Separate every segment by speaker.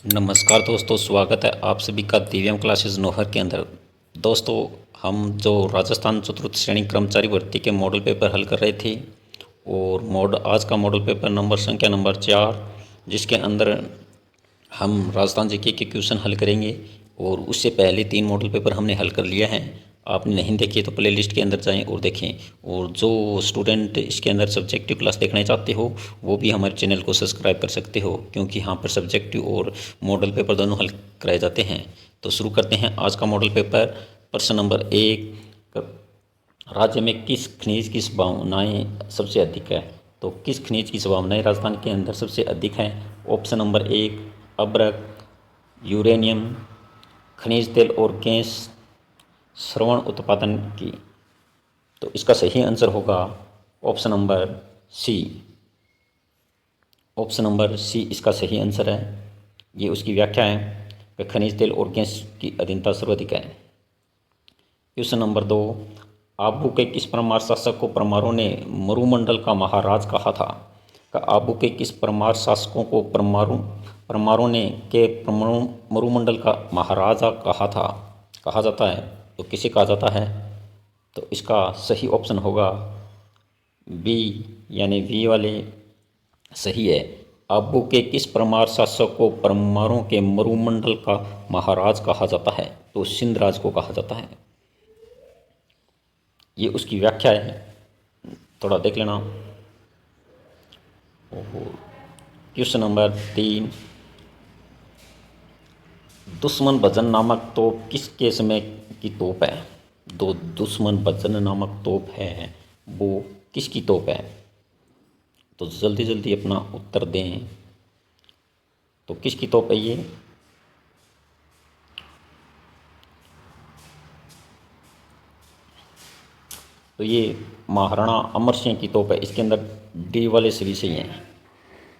Speaker 1: नमस्कार दोस्तों, स्वागत है आप सभी का दिव्यांग क्लासेस नोहर के अंदर। दोस्तों, हम जो राजस्थान चतुर्थ श्रेणी कर्मचारी भर्ती के मॉडल पेपर हल कर रहे थे और आज का मॉडल पेपर संख्या नंबर 4, जिसके अंदर हम राजस्थान जीके के क्वेश्चन हल करेंगे। और उससे पहले 3 मॉडल पेपर हमने हल कर लिया है। आपने नहीं देखी तो प्ले लिस्ट के अंदर जाएं और देखें। और जो स्टूडेंट इसके अंदर सब्जेक्टिव क्लास देखना चाहते हो वो भी हमारे चैनल को सब्सक्राइब कर सकते हो, क्योंकि यहाँ पर सब्जेक्टिव और मॉडल पेपर दोनों हल कराए जाते हैं। तो शुरू करते हैं आज का मॉडल पेपर। प्रश्न नंबर 1, राज्य में किस खनिज की संभावनाएँ सबसे अधिक है? तो किस खनिज की संभावनाएँ राजस्थान के अंदर सबसे अधिक हैं? ऑप्शन नंबर 1, अब्रक, यूरेनियम, खनिज तेल और गैस, श्रवण उत्पादन की। तो इसका सही आंसर होगा option number C. Option number C इसका सही आंसर है। ये उसकी व्याख्या है कि खनिज तेल और गैस की अधीनता सर्वाधिक है। क्वेश्चन नंबर 2, आबू के किस परमार शासक को परमारों ने मरुमंडल का महाराज कहा था? आबू के किस परमार शासकों को परमारों ने मरुमंडल का महाराजा कहा जाता है? तो किसे कहा जाता है? तो इसका सही ऑप्शन होगा बी, यानी बी वाले सही है। आबू के किस परमार शासक को परमारों के मरुमंडल का महाराज कहा जाता है? तो सिंध राज को कहा जाता है। ये उसकी व्याख्या है, थोड़ा देख लेना। क्वेश्चन नंबर 3, दुश्मन भजन नामक तोप किसके समय की तोप है? दुश्मन भजन नामक तोप है, वो किसकी तोप है? तो जल्दी जल्दी अपना उत्तर दें। तो किसकी तोप है ये? तो ये महाराणा अमर सिंह की तोप है। इसके अंदर डी वाले सभी सही हैं।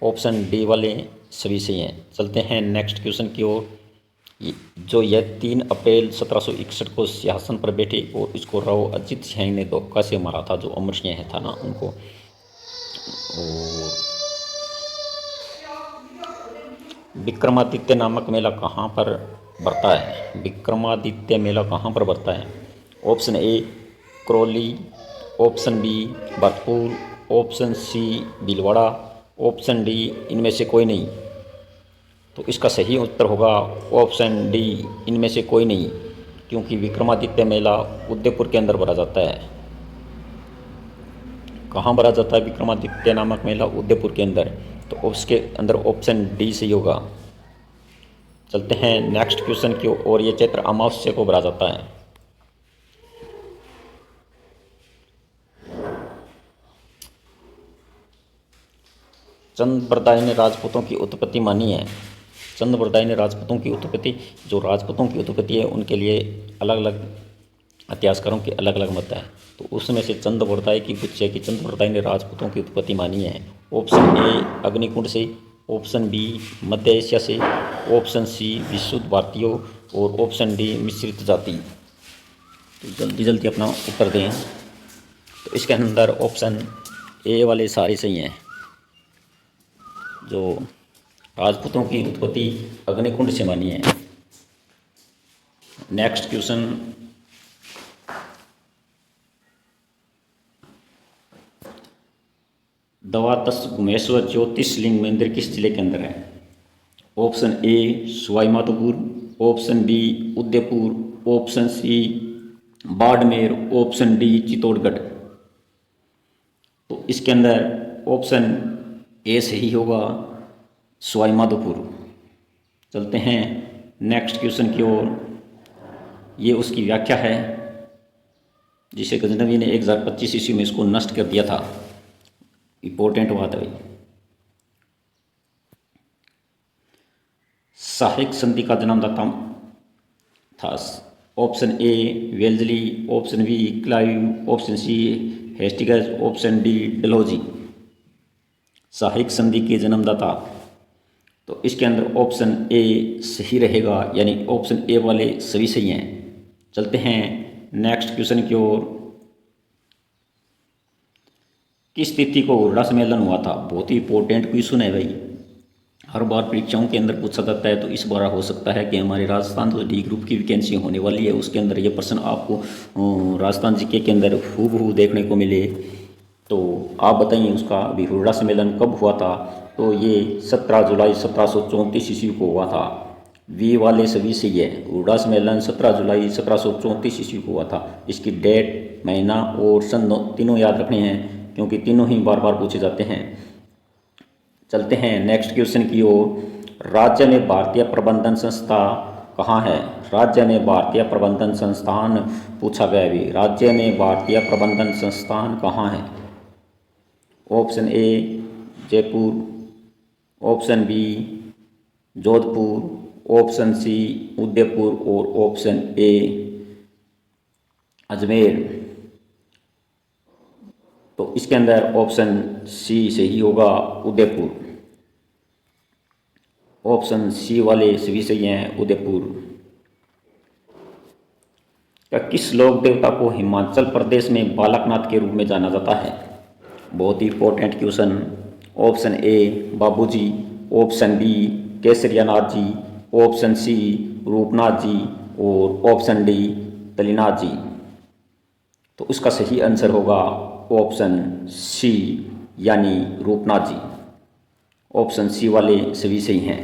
Speaker 1: ऑप्शन डी वाले सभी सही हैं। चलते हैं नेक्स्ट क्वेश्चन की ओर। जो यह 3 अप्रैल 1761 को सिंहासन पर बैठे और इसको राव अजित सिंह ने धोखा से मारा था, जो अमर सिंह था ना उनको। और विक्रमादित्य नामक मेला कहाँ पर बढ़ता है? विक्रमादित्य मेला कहाँ पर बढ़ता है? Option A Karauli, option B Bharatpur, option C Bhilwara, option D इनमें से कोई नहीं। तो इसका सही उत्तर होगा ऑप्शन डी, इनमें से कोई नहीं, क्योंकि विक्रमादित्य मेला उदयपुर के अंदर भरा जाता है। कहाँ भरा जाता है विक्रमादित्य नामक मेला? उदयपुर के अंदर। तो उसके अंदर ऑप्शन डी सही होगा। चलते हैं नेक्स्ट क्वेश्चन की ओर। ये चैत्र अमावस्या को भरा जाता है। चंद्रबरदाई ने राजपूतों की उत्पत्ति मानी है। चंद्रबरदाई ने राजपूतों की उत्पत्ति, जो राजपूतों की उत्पत्ति है उनके लिए अलग अलग इतिहासकारों के अलग अलग मत है। तो उसमें से चंद्रबरदाई की कुछ है कि चंद्रबरदाई ने राजपूतों की उत्पत्ति मानी है। ऑप्शन ए अग्निकुंड से, ऑप्शन बी मध्य एशिया से, ऑप्शन सी विशुद्ध भारतीयों, और ऑप्शन डी मिश्रित जाति। तो जल्दी जल्दी अपना उत्तर दें। तो इसके अंदर ऑप्शन ए वाले सारे सही हैं। जो राजपूतों की उत्पत्ति अग्निकुंड से मानी है। नेक्स्ट क्वेश्चन, द्वादश गुमेश्वर ज्योतिषलिंग मंदिर किस जिले के अंदर है? Option A Sawai Madhopur, option B Udaipur, option C Barmer, option D Chittorgarh. तो इसके अंदर ऑप्शन ए सही होगा, सवाई माधोपुर। चलते हैं नेक्स्ट क्वेश्चन की ओर। ये उसकी व्याख्या है, जिसे गजनवी ने 1025 ईस्वी में इसको नष्ट कर दिया था। इंपॉर्टेंट बात है भाई। सहायक संधि का जन्मदाता था। Option A Wellesley, option B Clive, option C Hastings, option D Dalhousie. सहायक संधि के जन्मदाता, तो इसके अंदर ऑप्शन ए सही रहेगा, यानी ऑप्शन ए वाले सभी सही हैं। चलते हैं नेक्स्ट क्वेश्चन की ओर। किस तिथि को हुरडा सम्मेलन हुआ था? बहुत ही इंपॉर्टेंट क्वेश्चन है भाई। हर बार परीक्षाओं के अंदर पूछा जाता है, तो इस बार हो सकता है कि हमारे राजस्थान तो डी ग्रुप की वैकेंसी होने वाली है, उसके अंदर ये प्रश्न आपको राजस्थान जीके के अंदर हूबहू देखने को मिले। तो आप बताइए उसका अभी हुर्रा सम्मेलन कब हुआ था? तो ये 17 जुलाई 1734 ईस्वी को हुआ था। वी वाले सभी सही है। हुर्रा सम्मेलन 17 जुलाई 1734 ईस्वी को हुआ था। इसकी डेट, महीना और सन तीनों याद रखने हैं, क्योंकि तीनों ही बार बार पूछे जाते हैं। चलते हैं नेक्स्ट क्वेश्चन की ओर। राज्य में भारतीय प्रबंधन संस्था कहाँ है? राज्य में भारतीय प्रबंधन संस्थान पूछा गया भी। राज्य में भारतीय प्रबंधन संस्थान कहाँ है? Option A Jaipur, option B Jodhpur, option C Udaipur और ऑप्शन ए अजमेर। तो इसके अंदर ऑप्शन सी सही होगा, उदयपुर। ऑप्शन सी वाले सभी सही हैं, उदयपुर। क्या किस लोक देवता को हिमाचल प्रदेश में बालकनाथ के रूप में जाना जाता है? बहुत ही इंपॉर्टेंट क्वेश्चन। ऑप्शन ए बाबूजी, ऑप्शन बी केसरियानाथ जी, ऑप्शन सी रूपनाथ जी और ऑप्शन डी तलीनाथ जी। तो उसका सही आंसर होगा ऑप्शन सी यानी रूपनाथ जी। ऑप्शन सी वाले सभी सही हैं।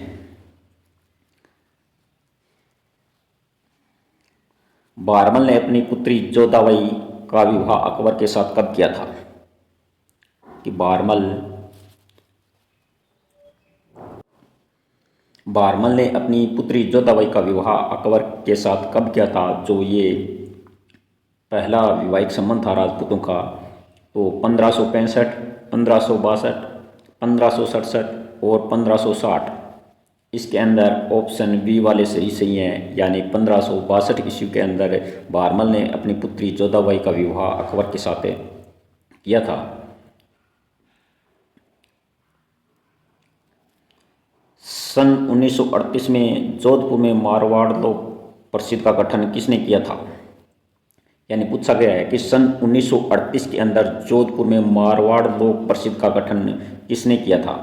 Speaker 1: बारमल ने अपनी पुत्री जोधाबाई का विवाह अकबर के साथ कब किया था? कि बारमल ने अपनी पुत्री जोधाबाई का विवाह अकबर के साथ कब किया था? जो ये पहला वैवाहिक संबंध था राजपूतों का, तो 1565, 1562, 1567 और 1560। इसके अंदर ऑप्शन बी वाले सही हैं, यानी 1562 ईस्वी के अंदर बारमल ने अपनी पुत्री जोधाबाई का विवाह अकबर के साथ किया था। सन 1938 में जोधपुर में मारवाड़ लोक परिषद का गठन किसने किया था? यानी पूछा गया है कि सन 1938 के अंदर जोधपुर में मारवाड़ लोक परिषद का गठन किसने किया था?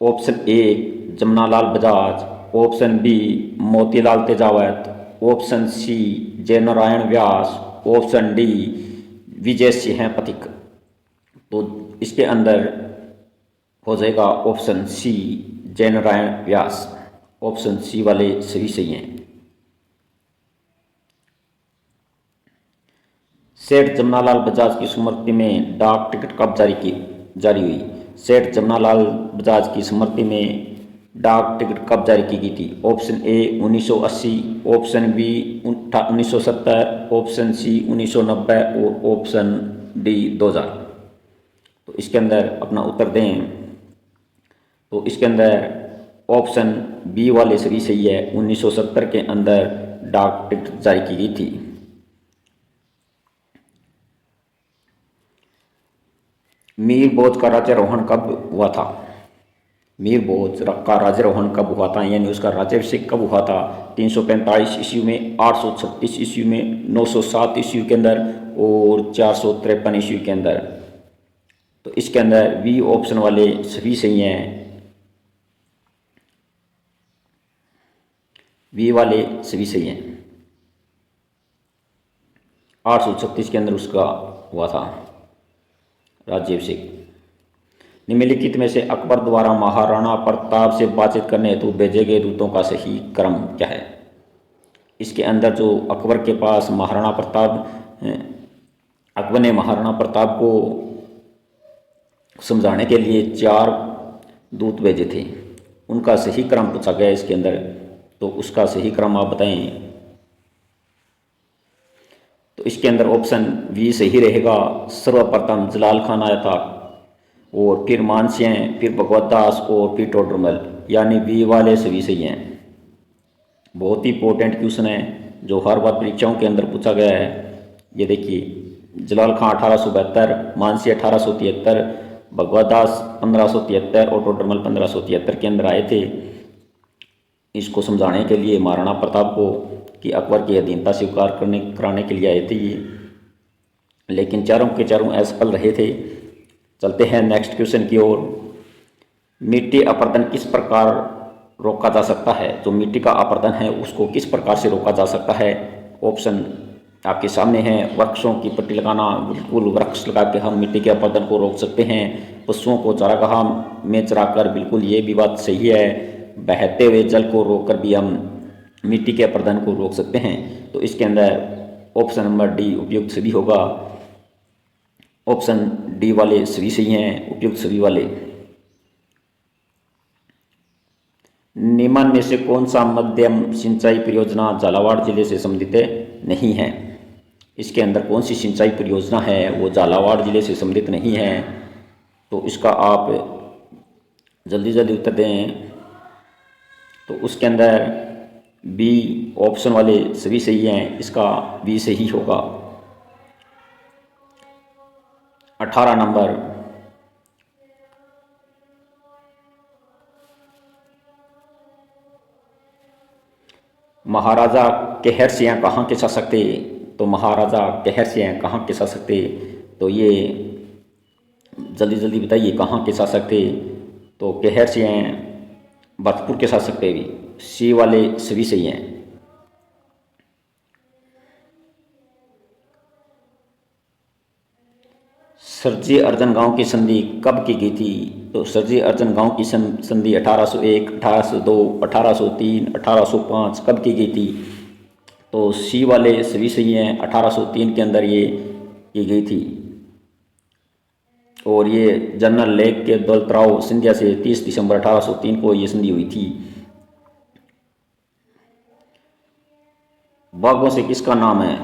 Speaker 1: Option A Jamnalal Bajaj, option B Motilal Tejawat, option C Jainarayan Vyas, option D Vijay Singh Pathik. तो इसके अंदर हो जाएगा option C Jainarayan Vyas. Option C वाले सही हैं। सेठ जमनालाल बजाज की स्मृति में डाक टिकट कब जारी हुई? सेठ जमनालाल बजाज की स्मृति में डाक टिकट कब जारी की गई थी? Option A 1980, option B 1970, option C 1990 और ऑप्शन डी 2000। तो इसके अंदर अपना उत्तर दें। तो इसके अंदर ऑप्शन बी वाले सही है। 1970 के अंदर डाक टिकट जारी की गई थी। मीर भोज का राज्यारोहण कब हुआ था? मीर भोज का राज्यारोहण कब हुआ था, यानी उसका राज्याभिषेक कब हुआ था? 345 ईस्वी में, 836 ईस्वी में, 907 ईस्वी के अंदर और 453 ईस्वी के अंदर। तो इसके अंदर बी ऑप्शन वाले सभी सही हैं। बी वाले सभी सही हैं। 836 के अंदर उसका हुआ था राज्याभिषेक। निम्नलिखित में से अकबर द्वारा महाराणा प्रताप से बातचीत करने हेतु भेजे गए दूतों का सही क्रम क्या है? इसके अंदर जो अकबर के पास अकबर ने महाराणा प्रताप को समझाने के लिए 4 दूत भेजे थे, उनका सही क्रम पूछा गया इसके अंदर। तो उसका सही क्रम आप बताएं। तो इसके अंदर ऑप्शन बी सही रहेगा। सर्वप्रथम जलाल खान आया था, और फिर मानसिंह, फिर भगवत दास और फिर टोडरमल, यानी बी वाले सही हैं। बहुत ही इंपॉर्टेंट क्वेश्चन है जो हर बार परीक्षाओं के अंदर पूछा गया है। ये देखिए, जलाल खान 1872, मानसिंह 1873, भगवत दास 1573 और टोडरमल 1573 के अंदर आए थे। इसको समझाने के लिए महाराणा प्रताप को कि अकबर की अधीनता स्वीकार कराने के लिए आए थे ये, लेकिन चारों के चारों असफल रहे थे। चलते हैं नेक्स्ट क्वेश्चन की ओर। मिट्टी अपरदन किस प्रकार रोका जा सकता है? जो मिट्टी का अपरदन है उसको किस प्रकार से रोका जा सकता है? ऑप्शन आपके सामने है। वृक्षों की पट्टी लगाना, बिल्कुल वृक्ष लगा के हम मिट्टी के अपरदन को रोक सकते हैं। पशुओं को चारागाह में चराकर, बिल्कुल ये भी बात सही है। बहते हुए जल को रोककर भी हम मिट्टी के अपरदन को रोक सकते हैं। तो इसके अंदर ऑप्शन नंबर डी उपयुक्त सभी होगा। ऑप्शन डी वाले सभी सही हैं, उपयुक्त सभी वाले। निम्न में से कौन सा मध्यम सिंचाई परियोजना झालावाड़ जिले से संबंधित नहीं है? इसके अंदर कौन सी सिंचाई परियोजना है वो झालावाड़ जिले से संबंधित नहीं है? तो इसका आप जल्दी जल्दी उत्तर दें। तो उसके अंदर बी ऑप्शन वाले सभी सही हैं, इसका बी सही होगा। 18 नंबर, महाराजा कहर सिंह कहाँ के शासक थे? तो महाराजा कहर सिंह कहाँ के शासक थे? तो ये जल्दी जल्दी बताइए कहाँ के शासक थे? तो कहर सिंह भरतपुर के शासक थे भी। सी वाले सभी सही हैं। सरजी अर्जन गांव की संधि कब की गई थी? तो सरजी अर्जन गांव की संधि 1801, 1802, 1803, 1805 कब की गई थी? तो सी वाले सभी सही हैं। 1803 के अंदर ये की गई थी। और ये जनरल लेक के दौलतराव सिंधिया से 30 दिसंबर 1803 को ये संधि हुई थी। बाघों से किसका नाम है?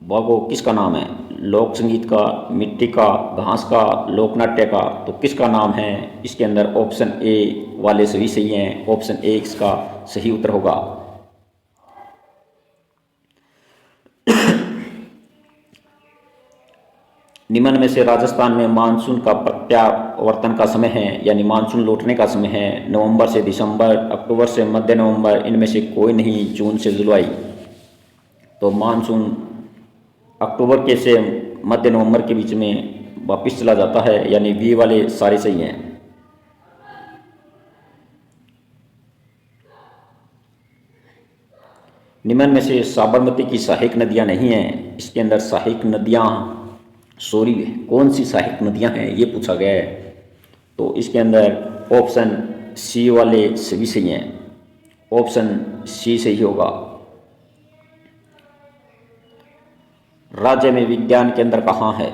Speaker 1: बाघों किसका नाम है? लोक संगीत का, मिट्टी का, घास का, लोकनाट्य का? तो किसका नाम है? इसके अंदर ऑप्शन ए वाले सभी सही हैं। ऑप्शन ए इसका सही उत्तर होगा। निम्न में से राजस्थान में मानसून का प्रत्यावर्तन का समय है, यानी मानसून लौटने का समय है, नवंबर से दिसंबर, अक्टूबर से मध्य नवंबर, इनमें से कोई नहीं, जून से जुलाई। तो मानसून अक्टूबर के से मध्य नवंबर के बीच में वापस चला जाता है, यानी बी वाले सारे सही हैं। निम्न में से साबरमती की सहायक नदियां नहीं हैं। इसके अंदर सहायक नदियां कौन सी सहायक नदियां हैं ये पूछा गया है। तो इसके अंदर ऑप्शन सी वाले सभी सही हैं। ऑप्शन सी सही होगा। राज्य में विज्ञान केंद्र कहाँ है?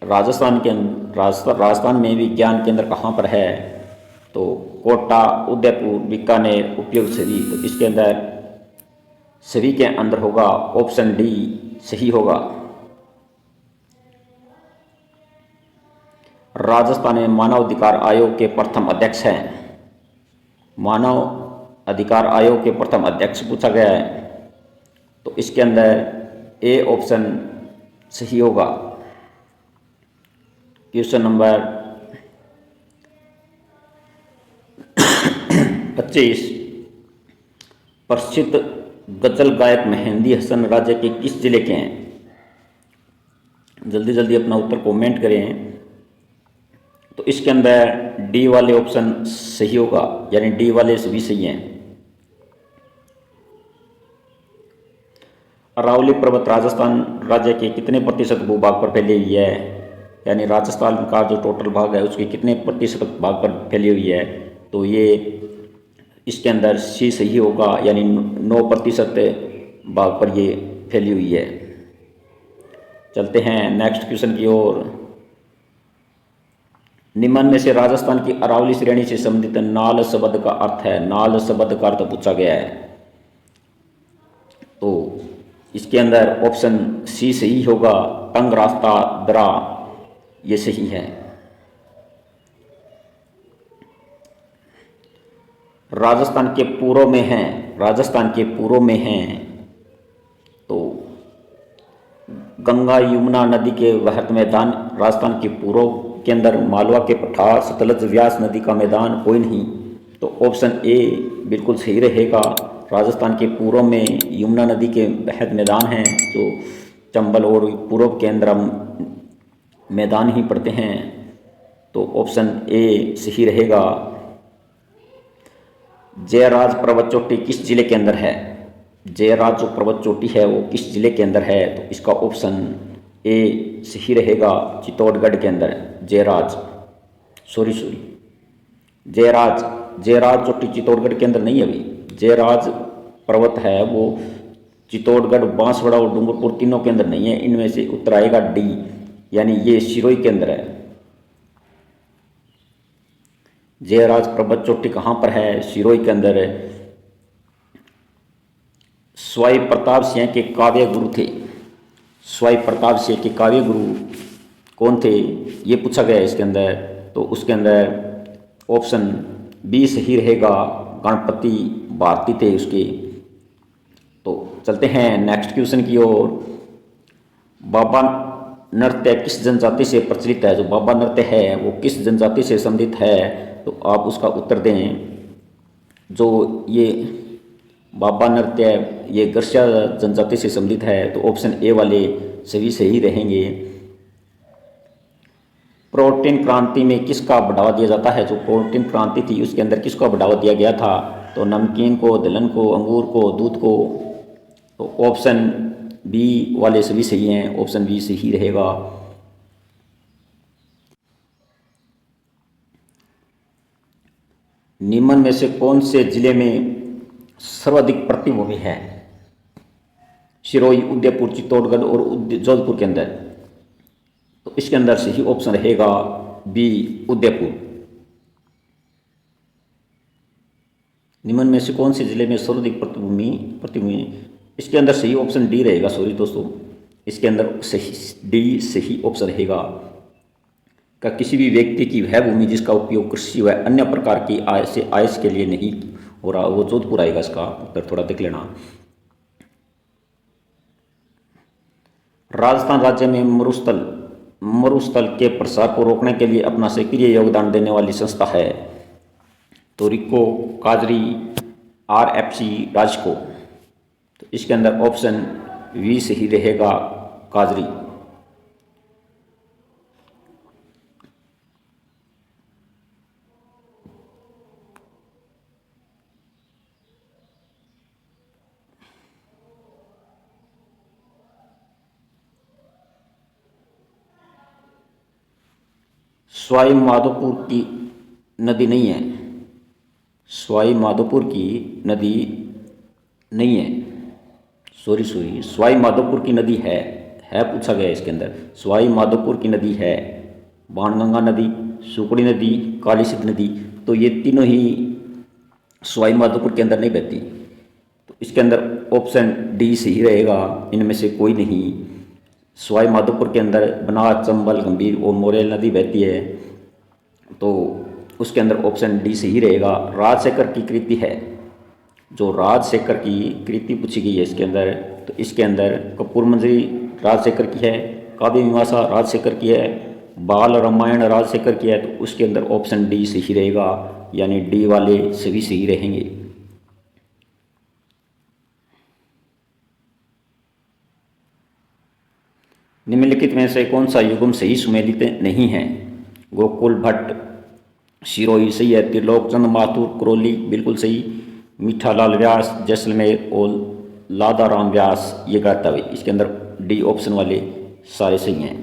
Speaker 1: राजस्थान में विज्ञान केंद्र कहाँ पर है? तो कोटा, उदयपुर, बीकानेर, उपयुक्त सभी। तो इसके अंदर सभी के अंदर होगा, ऑप्शन डी सही होगा। राजस्थान में मानव अधिकार आयोग के प्रथम अध्यक्ष हैं। मानव अधिकार आयोग के प्रथम अध्यक्ष पूछा गया है। तो इसके अंदर ए ऑप्शन सही होगा। क्वेश्चन नंबर 25, प्रसिद्ध गजल गायक मेहंदी हसन राज्य के किस जिले के हैं? जल्दी जल्दी अपना उत्तर कमेंट करें। तो इसके अंदर डी वाले ऑप्शन सही होगा, यानी डी वाले सभी सही हैं। अरावली पर्वत राजस्थान राज्य के कितने प्रतिशत भूभाग पर फैली हुई है? यानी राजस्थान का जो टोटल भाग है उसके कितने प्रतिशत भाग पर फैली हुई है? तो ये इसके अंदर सी सही होगा, यानी 9% भाग पर ये फैली हुई है। चलते हैं नेक्स्ट क्वेश्चन की ओर। निम्न में से राजस्थान की अरावली श्रेणी से संबंधित नाल शब्द का अर्थ है। नाल शब्द का अर्थ पूछा गया है। तो इसके अंदर ऑप्शन सी सही होगा। तंग रास्ता, दरा, ये सही है। राजस्थान के पूर्व में है। राजस्थान के पूर्व में है तो गंगा यमुना नदी के वृहत मैदान राजस्थान के पूर्व के अंदर मालवा के पठार, सतलज, व्यास नदी का मैदान कोई नहीं। तो ऑप्शन ए बिल्कुल सही रहेगा। राजस्थान के पूर्व में यमुना नदी के वृहत मैदान हैं, जो चंबल और पूर्व के अंदर मैदान ही पड़ते हैं। तो ऑप्शन ए सही रहेगा। जयराज पर्वत चोटी किस जिले के अंदर है? जयराज जो पर्वत चोटी है वो किस जिले के अंदर है? तो इसका ऑप्शन ए सही रहेगा, चित्तौड़गढ़ के अंदर जयराज, सॉरी जयराज जयराज चोटी चित्तौड़गढ़ के अंदर नहीं है अभी। जयराज पर्वत है वो चित्तौड़गढ़, बांसवाड़ा और डूंगरपुर तीनों के अंदर नहीं है। इनमें से उत्तर आएगा डी, यानी ये सिरोही के अंदर है। जयराज पर्वत चोटी कहाँ पर है? सिरोही के अंदर है। स्वाई प्रताप सिंह के काव्य गुरु थे। स्वाई प्रताप सिंह के काव्य गुरु कौन थे, ये पूछा गया है इसके अंदर। तो उसके अंदर ऑप्शन बी सही रहेगा, गणपति भारती थे उसके। तो चलते हैं नेक्स्ट क्वेश्चन की ओर। बाबा नृत्य किस जनजाति से प्रचलित है? जो बाबा नृत्य है वो किस जनजाति से संबंधित है? तो आप उसका उत्तर दें। जो ये बाबा नृत्य ये गर्सिया जनजाति से संबंधित है, तो ऑप्शन ए वाले सभी सही रहेंगे। प्रोटीन क्रांति में किसका बढ़ावा दिया जाता है? जो प्रोटीन क्रांति थी उसके अंदर किसको बढ़ावा दिया गया था? तो नमकीन को, दलहन को, अंगूर को, दूध को। तो ऑप्शन बी वाले सभी सही हैं, ऑप्शन बी सही रहेगा। निम्न में से कौन से जिले में सर्वाधिक प्रतिभूमि है? सिरोही, उदयपुर, चित्तौड़गढ़ और जोधपुर के अंदर। तो इसके अंदर सही ऑप्शन रहेगा बी, उदयपुर। निम्न में से कौन से जिले में सर्वाधिक प्रतिभूमि? इसके अंदर सही ऑप्शन डी रहेगा, सॉरी दोस्तों, इसके अंदर सही डी सही ऑप्शन रहेगा। का किसी भी व्यक्ति की वह भूमि जिसका उपयोग कृषि व अन्य प्रकार की आय के लिए नहीं हो रहा, वो जोधपुर आएगा। इसका उत्तर थोड़ा देख लेना। राजस्थान राज्य में मरुस्थल के प्रसार को रोकने के लिए अपना सक्रिय योगदान देने वाली संस्था है। तो रिको, काजरी, RFC, राजको। तो इसके अंदर ऑप्शन वी सही रहेगा, काजरी। सवाई माधोपुर की नदी नहीं है। सवाई माधोपुर की नदी नहीं है, सॉरी सवाई माधोपुर की नदी है पूछा गया इसके अंदर। सवाई माधोपुर की नदी है बाणगंगा नदी, सुकड़ी नदी, काली सिंध नदी। तो ये तीनों ही सवाई माधोपुर के अंदर नहीं बहती। तो इसके अंदर ऑप्शन डी सही रहेगा, इनमें से कोई नहीं। सवाई माधोपुर के अंदर बनास, चंबल, गंभीर और मोरेल नदी बहती है। तो उसके अंदर ऑप्शन डी सही रहेगा। राजशेखर की कृति है, जो राजशेखर की कृति पूछी गई है इसके अंदर। तो इसके अंदर कपूर मंजरी राजशेखर की है, काव्य मीमांसा राजशेखर की है, बाल रामायण राजशेखर की है। तो उसके अंदर ऑप्शन डी सही रहेगा, यानी डी वाले सभी सही रहेंगे। निम्नलिखित में से कौन सा युग्म सही सुमेलित नहीं है? गोकुल भट्ट सिरोही सही है, त्रिलोकचंद माथुर करौली बिल्कुल सही, मीठालाल व्यास जैसलमेर और लादाराम व्यास ये गलत है। इसके अंदर डी ऑप्शन वाले सारे सही हैं।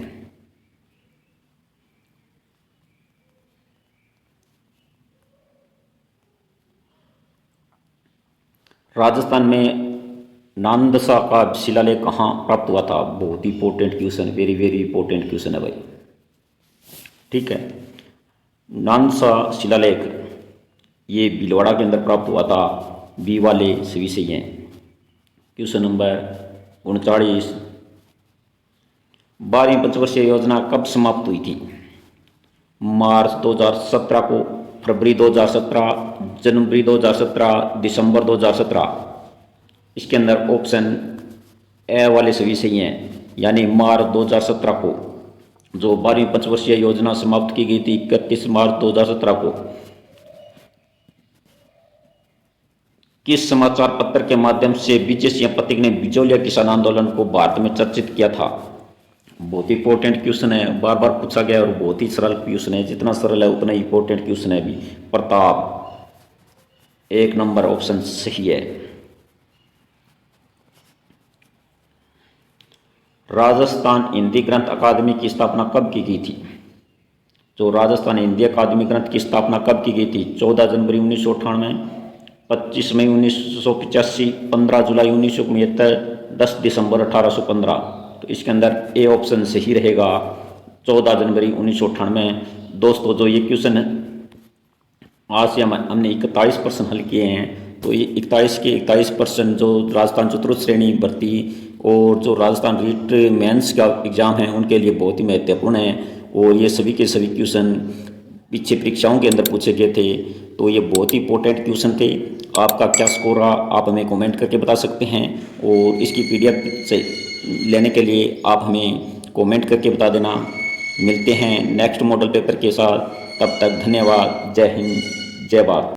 Speaker 1: राजस्थान में नांदसा का शिलालेख कहाँ प्राप्त हुआ था? बहुत ही important question, very very important question है भाई। ठीक है, नांदसा शिलालेख ये भीलवाड़ा के अंदर प्राप्त हुआ था। बी वाले सभी सही हैं। क्वेश्चन नंबर 39, 12वीं पंचवर्षीय योजना कब समाप्त हुई थी? मार्च 2017 को, फरवरी 2017, जनवरी 2017, दिसंबर 2017। इसके अंदर ऑप्शन ए वाले सभी सही हैं, यानी मार्च 2017 को जो 12वीं पंचवर्षीय योजना समाप्त की गई थी 31 मार्च 2017 को। किस समाचार पत्र के माध्यम से विजय सिंह पथिक ने बिचौलिया किसान आंदोलन को भारत में चर्चित किया था? बहुत ही इंपॉर्टेंट क्वेश्चन है, बार बार पूछा गया और बहुत ही सरल क्वेश्चन है। जितना सरल है उतना ही इंपॉर्टेंट क्वेश्चन है। भी प्रताप 1 नंबर ऑप्शन सही है। राजस्थान हिंदी ग्रंथ अकादमी की स्थापना कब की गई थी? जो राजस्थान हिंदी अकादमी ग्रंथ की स्थापना कब की गई थी? 14 जनवरी 1998, 25 मई 1985, 15 जुलाई 1975, 10 दिसंबर 1815। तो इसके अंदर ए ऑप्शन सही रहेगा, 14 जनवरी 1998। दोस्तों जो ये क्वेश्चन आज से हमने 41 प्रश्न हल किए हैं, तो ये 41 के 41 प्रश्न जो राजस्थान चतुर्थ श्रेणी भर्ती और जो राजस्थान रीट मेंस का एग्ज़ाम है उनके लिए बहुत ही महत्वपूर्ण है। और ये सभी के सभी क्वेश्चन पीछे परीक्षाओं के अंदर पूछे गए थे, तो ये बहुत ही इंपॉर्टेंट क्वेश्चन थे। आपका क्या स्कोर रहा आप हमें कमेंट करके बता सकते हैं, और इसकी PDF से लेने के लिए आप हमें कमेंट करके बता देना। मिलते हैं नेक्स्ट मॉडल पेपर के साथ, तब तक धन्यवाद। जय हिंद, जय भारत।